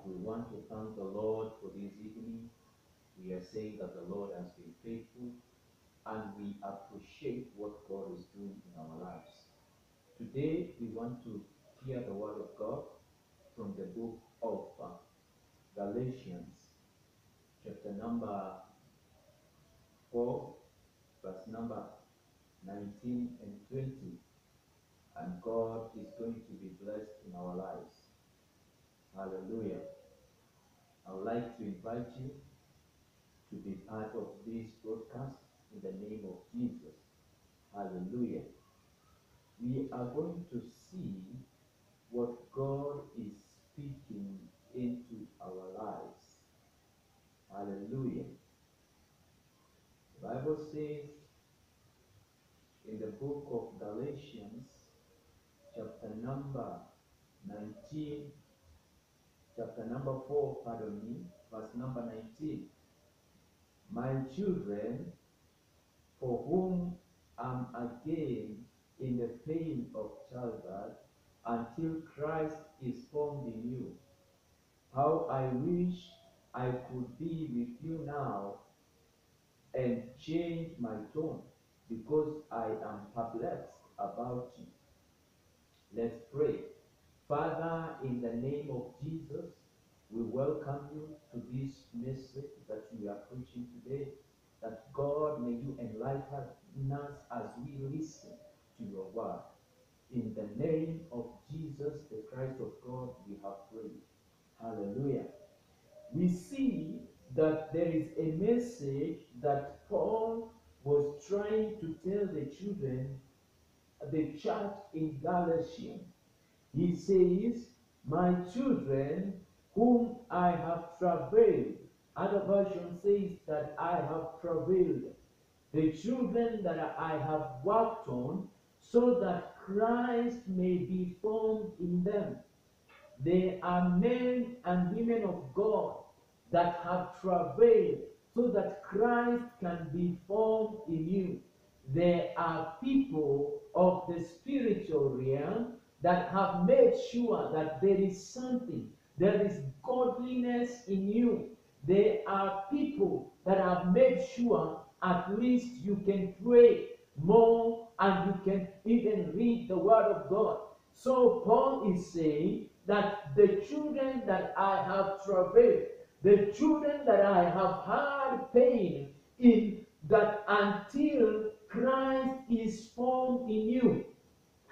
We want to thank the Lord for this evening. We are saying that the Lord has been faithful and we appreciate what God is doing in our lives. Today, we want to hear the word of God from the book of Galatians, chapter number 4, verse number 19 and 20. And God is going to be blessed in our lives. Hallelujah. I would like to invite you to be part of this broadcast in the name of Jesus. Hallelujah. We are going to see what God is speaking into our lives. Hallelujah. The Bible says in the book of Galatians, chapter number 19, chapter number 4, pardon me, verse number 19. My children, for whom I'm again in the pain of childbirth, until Christ is formed in you. How I wish I could be with you now and change my tone, because I am perplexed about you. Let's pray. Father, in the name of Jesus, we welcome you to this message that we are preaching today. That God, may you enlighten us as we listen to your word. In the name of Jesus, the Christ of God, we have prayed. Hallelujah. We see that there is a message that Paul was trying to tell the children, the church in Galatia. He says, my children, whom I have travailed. Other version says that I have travailed. The children that I have worked on, so that Christ may be formed in them. They are men and women of God that have travailed so that Christ can be formed in you. They are people of the spiritual realm that have made sure that there is something, there is godliness in you. They are people that have made sure at least you can pray more and you can even read the Word of God. So Paul is saying that the children that I have travailed, the children that I have had pain in, that until Christ is formed in you,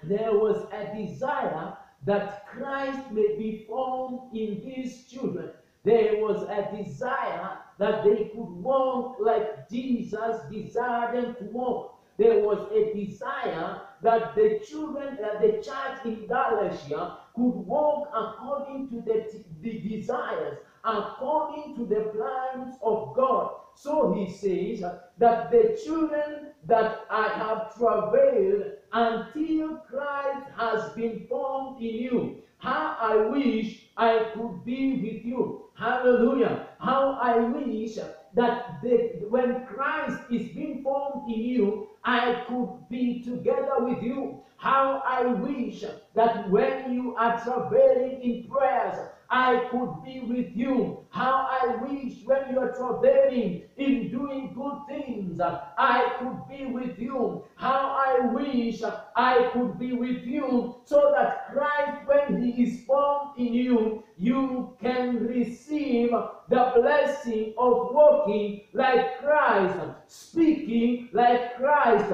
there was a desire that Christ may be formed in these children. There was a desire that they could walk like Jesus desired them to walk. There was a desire that the children, that the church in Galatia could walk according to the desires, according to the plans of God. So he says that the children that I have travailed until Christ has been formed in you. How I wish I could be with you. Hallelujah. How I wish that when Christ is being formed in you, I could be together with you. How I wish that when you are travailing in prayers, I could be with you. How I wish when you are travailing in doing good things, I could be with you. How I wish I could be with you, so that Christ, when he is formed in you, you can receive the blessing of walking like Christ, speaking like Christ.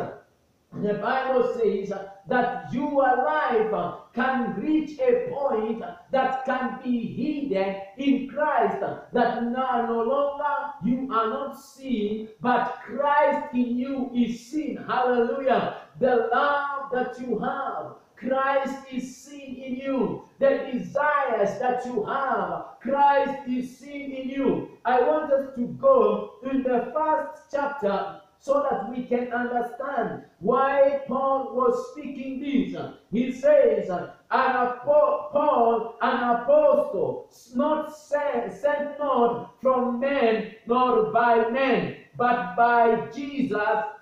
The Bible says that your life can reach a point that can be hidden in Christ, that now no longer you are not seen, but Christ in you is seen. Hallelujah. The love that you have, Christ is seen in you. The desires that you have, Christ is seen in you. I want us to go in the first chapter so that we can understand why Paul was speaking this. He says, Paul, an apostle, not sent not from men nor by men, but by Jesus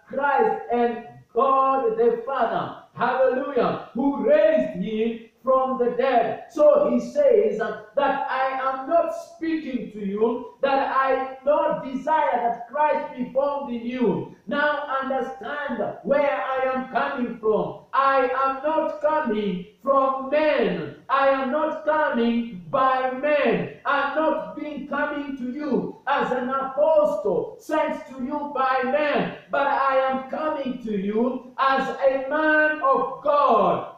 Christ and God the Father. Hallelujah. Who raised him from the dead. So he says that I am not speaking to you that I not desire that Christ be formed in you. Now understand where I am coming from. I am not coming from men. I am not coming by men. I'm not being coming to you as an apostle sent to you by men, but I am coming to you as a man of God,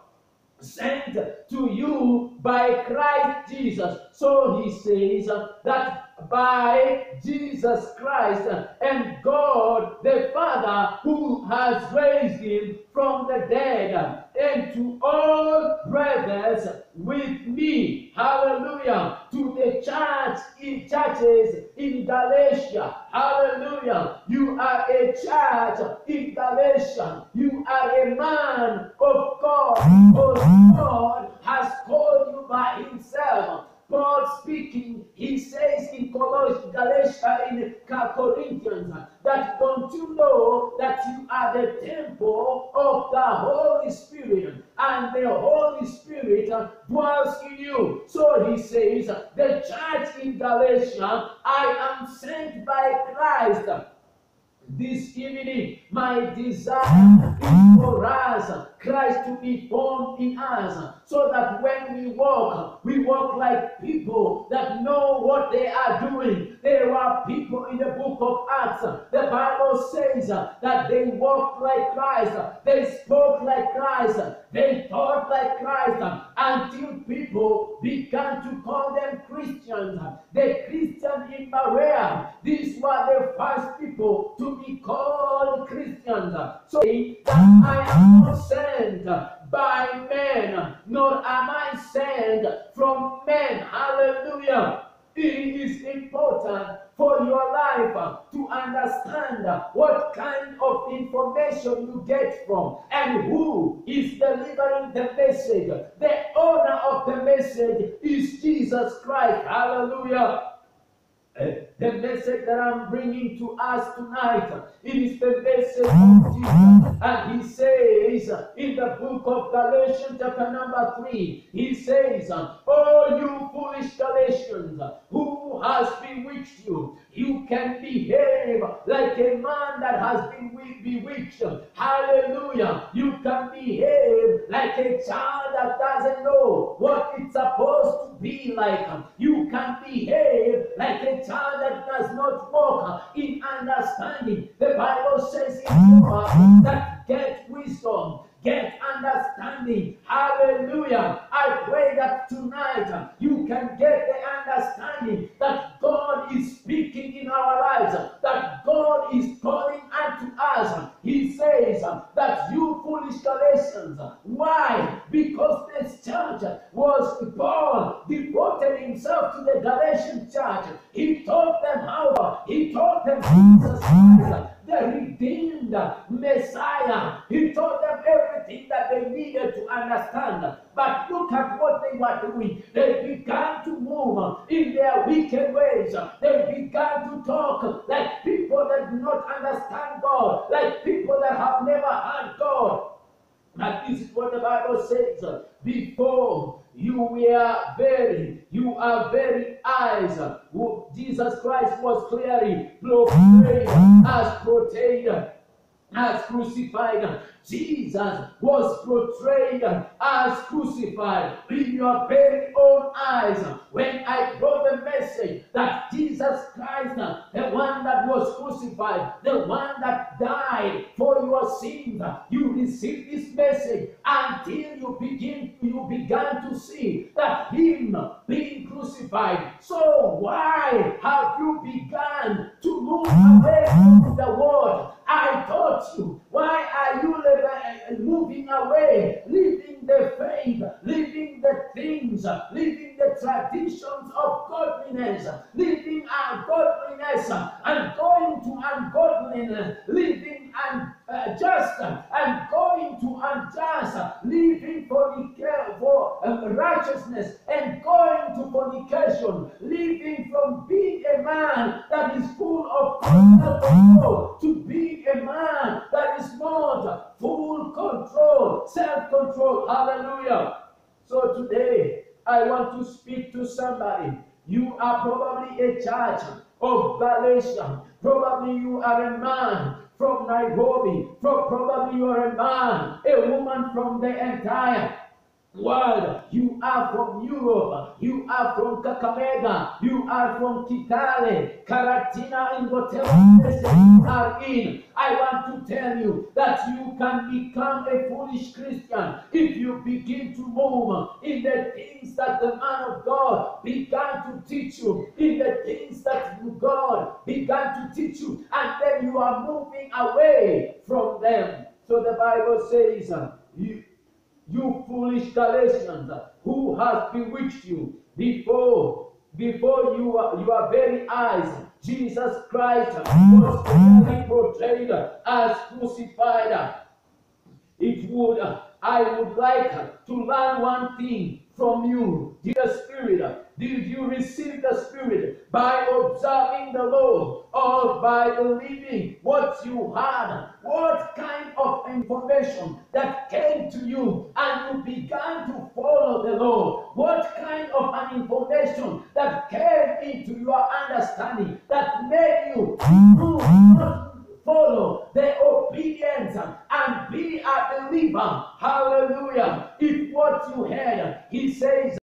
sent to you by Christ Jesus. So he says that by Jesus Christ and God the Father who has raised him from the dead, and to all brothers with me, hallelujah, to the churches in Galatia, hallelujah, you are a church in Galatia, you are a man of God, because God has called you by himself. Paul speaking, he says in Galatia, in Corinthians, that don't you know that you are the temple of the Holy Spirit, and the Holy Spirit dwells in you. So he says, the church in Galatia, I am sent by Christ. This evening, my desire is for us, Christ to be formed in us, so that when we walk like people that know what they are doing. There are people in the book of Acts, the Bible says that they walked like Christ, they spoke like Christ, they thought like Christ, until people began to call them Christians. The Christian in Berea, these were the first people to be called Christians. So that I am not sent by men, nor am I sent from men. Hallelujah. It is important for your life to understand what kind of information you get from and who is delivering the message. The owner of the message is Jesus Christ. Hallelujah. The message that I'm bringing to us tonight, it is the message of Jesus. And he says in the book of Galatians chapter number 3, he says, oh you foolish Galatians, who has bewitched you? You can behave like a man that has been bewitched. Hallelujah. You can behave like a child that doesn't know what it's supposed to be like. You can behave like a child that does not walk in understanding. The Bible says in Proverbs that get wisdom, get understanding. Hallelujah. I pray that tonight you can get the understanding that God is speaking in our lives, that God is calling unto us. He says that you foolish Galatians. Why? Because this church was Paul devoted himself to the Galatian church. He taught them how. He taught them Jesus Christ, the redeemed Messiah. He taught them everything that they needed to understand. But look at what they were doing. They began to move in their wicked ways. They began to talk like people that do not understand God, like people that have never heard God. And this is what the Bible says. Before you are very eyes. Jesus Christ was clearly portrayed as crucified. Jesus was portrayed as crucified in your very own eyes. When I brought the message that Jesus Christ, the one that was crucified, the one that died for your sins, you received this message until you began to see that him being crucified. So why have you begun to move away from the word? I taught you. Why are you moving away, leaving the faith, leaving the things, leaving the traditions of godliness, leaving ungodliness and going to ungodliness, leaving unjust and going to unjust, leaving for righteousness and going to fornication, leaving from being a man that is full of self-control to being a man that is not full control, self-control. Hallelujah. So today I want to speak to somebody You are probably a church of Galatia. Probably you are a man from Nairobi. Probably you are a man, a woman from the entire world. You are from Europe, you are from Kakamega, you are from Kitale, Karatina, and whatever place you are in. I want to tell you that you can become a foolish Christian if you begin to move in the things that the man of God began to teach you, in the things that God began to teach you, and then you are moving away from them. So the Bible says, you foolish Galatians, who has bewitched you before your very eyes? Jesus Christ was clearly portrayed as crucified. I would like to learn one thing from you. The Spirit. Did you receive the Spirit by observing the law, or by believing what you had? What kind of information that came to you and you began to follow the law? What kind of an information that came into your understanding that made you not follow the obedience and be a believer? Hallelujah. If what you heard, he says,